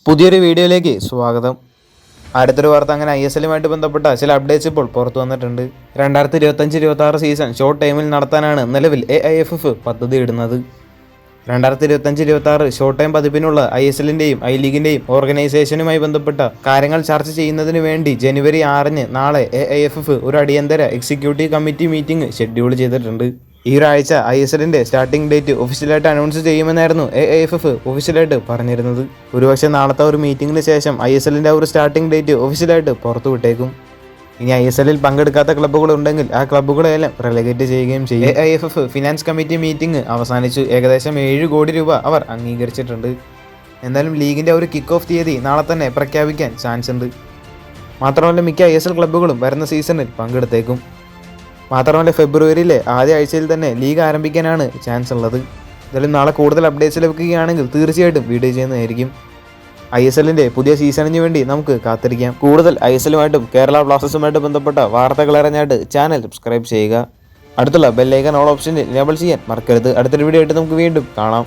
പുതിയൊരു വീഡിയോയിലേക്ക് സ്വാഗതം. അടുത്തൊരു വാർത്ത അങ്ങനെ ISLുമായിട്ട് ബന്ധപ്പെട്ട ചില അപ്ഡേറ്റ്സ് ഇപ്പോൾ പുറത്തു വന്നിട്ടുണ്ട്. 2025-26 സീസൺ ഷോർട്ട് ടൈമിൽ നടത്താനാണ് നിലവിൽ AIFF പദ്ധതി ഇടുന്നത്. 2025-26 ഷോർട്ട് ടൈം പതിപ്പിനുള്ള ISLിൻ്റെയും ഐ ലീഗിൻ്റെയും ഓർഗനൈസേഷനുമായി ബന്ധപ്പെട്ട കാര്യങ്ങൾ ചർച്ച ചെയ്യുന്നതിന് വേണ്ടി ജനുവരി 6-ന് നാളെ AIFF ഒരു അടിയന്തര എക്സിക്യൂട്ടീവ് കമ്മിറ്റി മീറ്റിംഗ് ഷെഡ്യൂൾ ചെയ്തിട്ടുണ്ട്. ഈ ഒരാഴ്ച ISLിൻ്റെ സ്റ്റാർട്ടിംഗ് ഡേറ്റ് ഒഫീഷ്യലായിട്ട് അനൗൺസ് ചെയ്യുമെന്നായിരുന്നു AIFF ഒഫീഷ്യലായിട്ട് പറഞ്ഞിരുന്നത്. ഒരുപക്ഷെ നാളത്തെ ഒരു മീറ്റിംഗിന് ശേഷം ISLിൻ്റെ ഒരു സ്റ്റാർട്ടിംഗ് ഡേറ്റ് ഒഫീഷ്യലായിട്ട് പുറത്തു വിട്ടേക്കും. ഇനി ISLിൽ പങ്കെടുക്കാത്ത ക്ലബ്ബുകൾ ഉണ്ടെങ്കിൽ ആ ക്ലബ്ബുകളെല്ലാം റെലഗേറ്റ് ചെയ്യുകയും ചെയ്യും. AIFF ഫിനാൻസ് കമ്മിറ്റി മീറ്റിംഗ് അവസാനിച്ചു. ഏകദേശം 7 കോടി രൂപ അവർ അംഗീകരിച്ചിട്ടുണ്ട്. എന്തായാലും ലീഗിൻ്റെ ഒരു കിക്ക് ഓഫ് തീയതി നാളെ തന്നെ പ്രഖ്യാപിക്കാൻ ചാൻസ് ഉണ്ട്. മാത്രമല്ല മിക്ക ISL ക്ലബ്ബുകളും വരുന്ന സീസണിൽ പങ്കെടുത്തേക്കും. മാത്രമല്ല ഫെബ്രുവരിയിലെ ആദ്യ ആഴ്ചയിൽ തന്നെ ലീഗ് ആരംഭിക്കാനാണ് ചാൻസ് ഉള്ളത്. എന്തായാലും നാളെ കൂടുതൽ അപ്ഡേറ്റ്സ് ലഭിക്കുകയാണെങ്കിൽ തീർച്ചയായിട്ടും വീഡിയോ ചെയ്യുന്നതായിരിക്കും. ISLിൻ്റെ പുതിയ സീസണിന് വേണ്ടി നമുക്ക് കാത്തിരിക്കാം. കൂടുതൽ ISLുമായിട്ടും കേരള ബ്ലാസ്റ്റേഴ്സുമായിട്ട് ബന്ധപ്പെട്ട വാർത്തകൾ അറിഞ്ഞായിട്ട് ചാനൽ സബ്സ്ക്രൈബ് ചെയ്യുക. അടുത്തുള്ള ബെല്ലൈക്കൺ ഓൾ ഓപ്ഷനിൽ എനേബിൾ ചെയ്യാൻ മറക്കരുത്. അടുത്തൊരു വീഡിയോ ആയിട്ട് നമുക്ക് വീണ്ടും കാണാം.